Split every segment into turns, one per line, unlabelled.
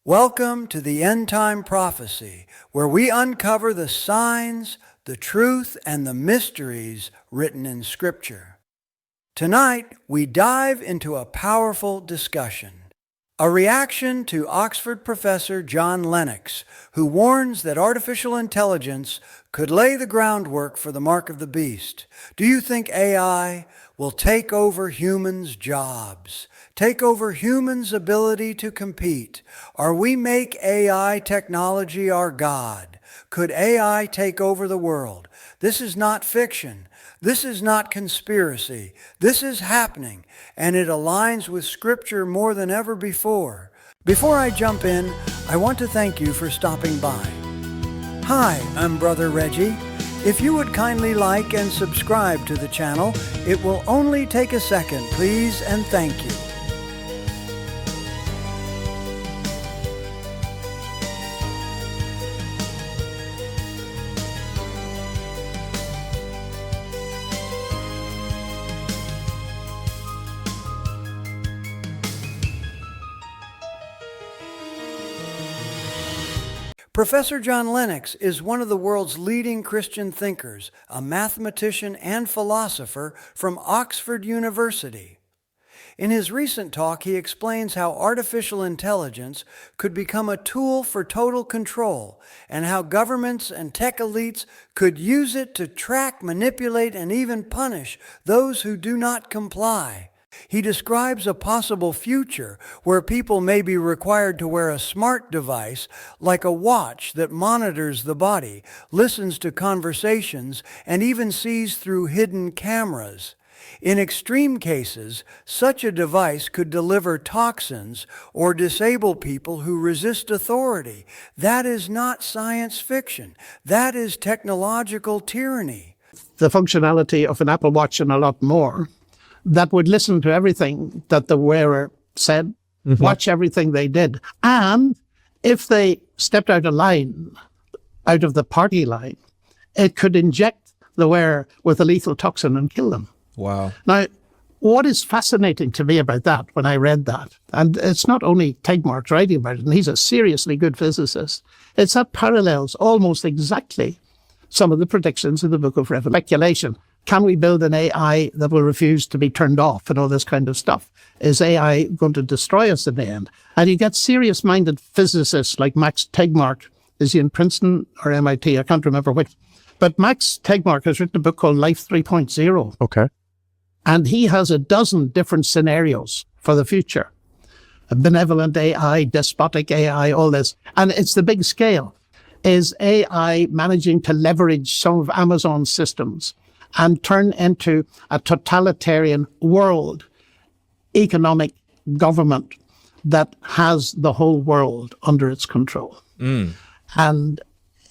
Welcome to the End Time Prophecy, where we uncover the signs, the truth, and the mysteries written in Scripture. Tonight, we dive into a powerful discussion, a reaction to Oxford Professor John Lennox, who warns that artificial intelligence could lay the groundwork for the mark of the beast. Do you think AI will take over humans' jobs, take over humans' ability to compete? Or we make AI technology our God? Could AI take over the world? This is not fiction. This is not conspiracy. This is happening, and it aligns with Scripture more than ever before. Before I jump in, I want to thank you for stopping by. Hi, I'm Brother Reggie. If you would kindly like and subscribe to the channel, it will only take a second, please, and thank you. Professor John Lennox is one of the world's leading Christian thinkers, a mathematician and philosopher from Oxford University. In his recent talk, he explains how artificial intelligence could become a tool for total control and how governments and tech elites could use it to track, manipulate, and even punish those who do not comply. He describes a possible future where people may be required to wear a smart device like a watch that monitors the body, listens to conversations, and even sees through hidden cameras. In extreme cases, such a device could deliver toxins or disable people who resist authority. That is not science fiction. That is technological tyranny.
The functionality of an Apple Watch and a lot more that would listen to everything that the wearer said, watch everything they did. And if they stepped out of line, out of the party line, it could inject the wearer with a lethal toxin and kill them.
Wow.
Now, what is fascinating to me about that when I read that, and it's not only Tegmark's writing about it, and he's a seriously good physicist, it's that parallels almost exactly some of the predictions in the book of Revelation. Speculation. Can we build an AI that will refuse to be turned off and all this kind of stuff? Is AI going to destroy us in the end? And you get serious-minded physicists like Max Tegmark. Is he in Princeton or MIT? I can't remember which. But Max Tegmark has written a book called Life 3.0.
Okay.
And he has a dozen different scenarios for the future. A benevolent AI, despotic AI, all this. And it's the big scale. Is AI managing to leverage some of Amazon's systems and turn into a totalitarian world economic government that has the whole world under its control? And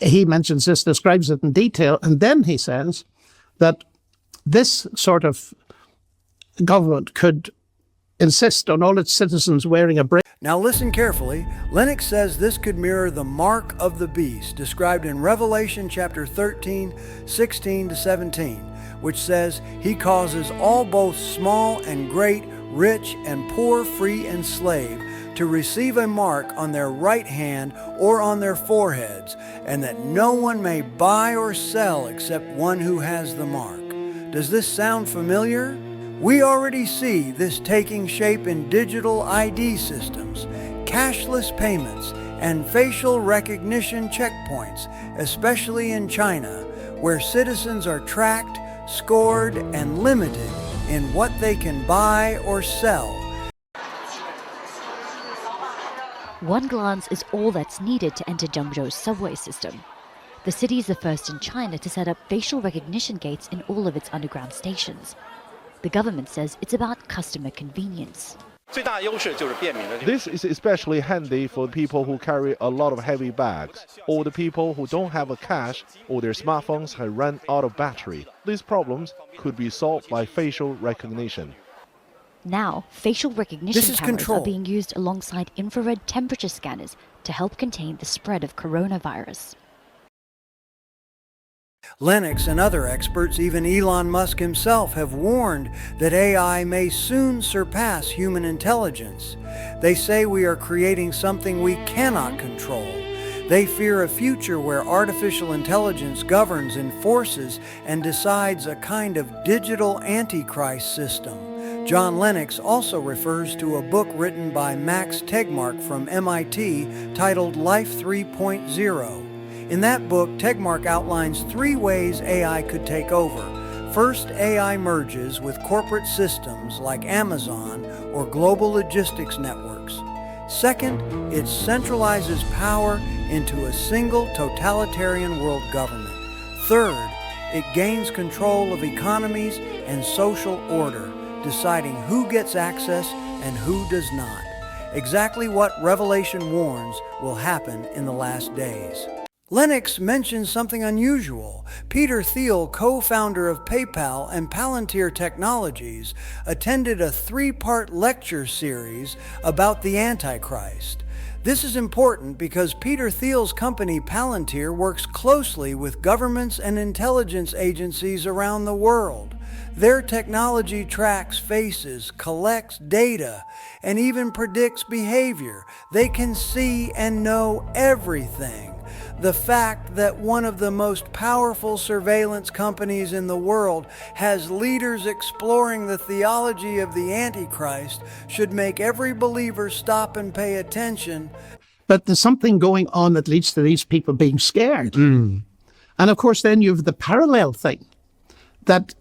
he mentions this, describes it in detail, and then he says that this sort of government could insist on all its citizens wearing a bracelet.
Now listen carefully. Lennox says this could mirror the mark of the beast described in Revelation chapter 13, 16 to 17, which says, "He causes all both small and great, rich and poor, free and slave, to receive a mark on their right hand or on their foreheads, and that no one may buy or sell except one who has the mark." Does this sound familiar? We already see this taking shape in digital ID systems, cashless payments, and facial recognition checkpoints, especially in China, where citizens are tracked, scored, and limited in what they can buy or sell.
One glance is all that's needed to enter Zhengzhou's subway system. The city is the first in China to set up facial recognition gates in all of its underground stations. The government says it's about customer convenience.
This is especially handy for people who carry a lot of heavy bags, or the people who don't have a cash or their smartphones have run out of battery. These problems could be solved by facial recognition.
Now, facial recognition cameras
control.
are being used alongside infrared temperature scanners to help contain the spread of coronavirus.
Lennox and other experts, even Elon Musk himself, have warned that AI may soon surpass human intelligence. They say we are creating something we cannot control. They fear a future where artificial intelligence governs, enforces, and decides a kind of digital Antichrist system. John Lennox also refers to a book written by Max Tegmark from MIT titled Life 3.0. In that book, Tegmark outlines 3 ways AI could take over. First, AI merges with corporate systems like Amazon or global logistics networks. Second, it centralizes power into a single totalitarian world government. Third, it gains control of economies and social order, deciding who gets access and who does not. Exactly what Revelation warns will happen in the last days. Lennox mentions something unusual. Peter Thiel, co-founder of PayPal and Palantir Technologies, attended a 3-part lecture series about the Antichrist. This is important because Peter Thiel's company Palantir works closely with governments and intelligence agencies around the world. Their technology tracks faces, collects data, and even predicts behavior. They can see and know everything. The fact that one of the most powerful surveillance companies in the world has leaders exploring the theology of the Antichrist should make every believer stop and pay attention.
But there's something going on that leads to these people being scared. And of course, then you have the parallel thing, that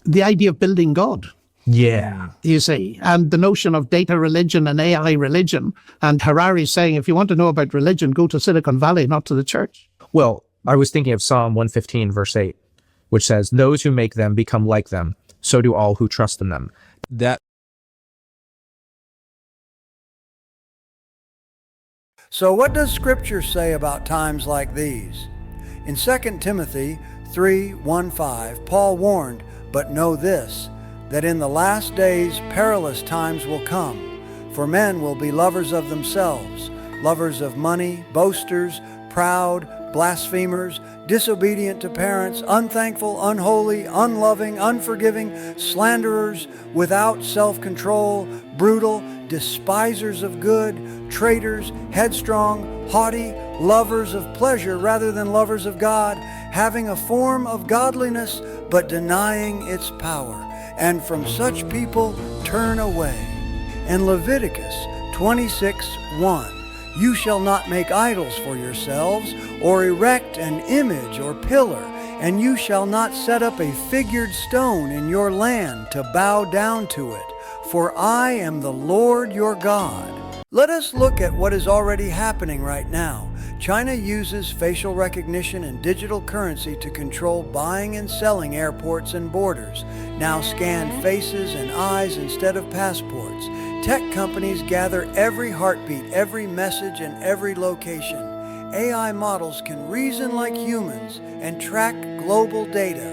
the idea of building God.
Yeah.
You see, and the notion of data religion and AI religion, and Harari saying, if you want to know about religion, go to Silicon Valley, not to the church.
Well, I was thinking of Psalm 115, verse 8, which says, those who make them become like them, so do all who trust in them.
So what does Scripture say about times like these? In 2 Timothy 3:1-5, Paul warned, "But know this, that in the last days perilous times will come. For men will be lovers of themselves, lovers of money, boasters, proud, blasphemers, disobedient to parents, unthankful, unholy, unloving, unforgiving, slanderers, without self-control, brutal, despisers of good, traitors, headstrong, haughty, lovers of pleasure rather than lovers of God, having a form of godliness but denying its power. And from such people turn away." And Leviticus 26:1, "You shall not make idols for yourselves, or erect an image or pillar, and you shall not set up a figured stone in your land to bow down to it, for I am the Lord your God." Let us look at what is already happening right now. China uses facial recognition and digital currency to control buying and selling airports and borders. Now scan faces and eyes instead of passports. Tech companies gather every heartbeat, every message, and every location. AI models can reason like humans and track global data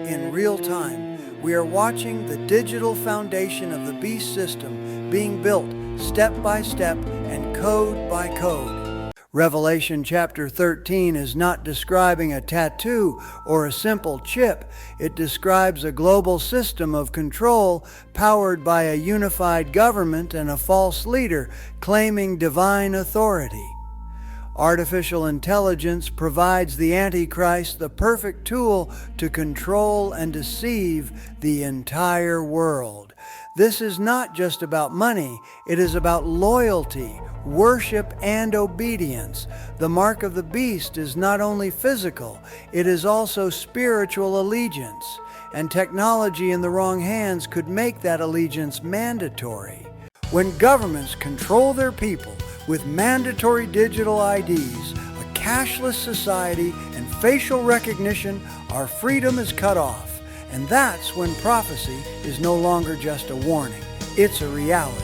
in real time. We are watching the digital foundation of the beast system being built step by step and code by code. Revelation chapter 13 is not describing a tattoo or a simple chip. It describes a global system of control powered by a unified government and a false leader claiming divine authority. Artificial intelligence provides the Antichrist the perfect tool to control and deceive the entire world. This is not just about money, it is about loyalty, worship, and obedience. The mark of the beast is not only physical, it is also spiritual allegiance, and technology in the wrong hands could make that allegiance mandatory. When governments control their people with mandatory digital IDs, a cashless society, and facial recognition, our freedom is cut off. And that's when prophecy is no longer just a warning, it's a reality.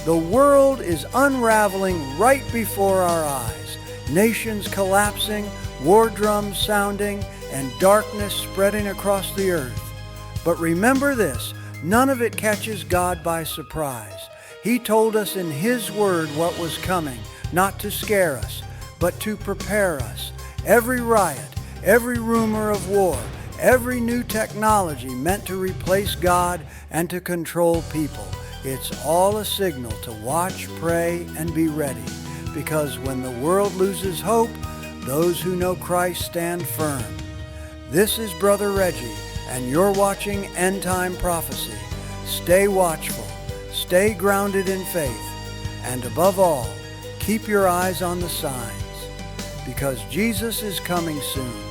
The world is unraveling right before our eyes. Nations collapsing, war drums sounding, and darkness spreading across the earth. But remember this, none of it catches God by surprise. He told us in His Word what was coming, not to scare us, but to prepare us. Every riot, every rumor of war, every new technology meant to replace God and to control people. It's all a signal to watch, pray, and be ready. Because when the world loses hope, those who know Christ stand firm. This is Brother Reggie, and you're watching End Time Prophecy. Stay watchful, stay grounded in faith, and above all, keep your eyes on the signs, because Jesus is coming soon.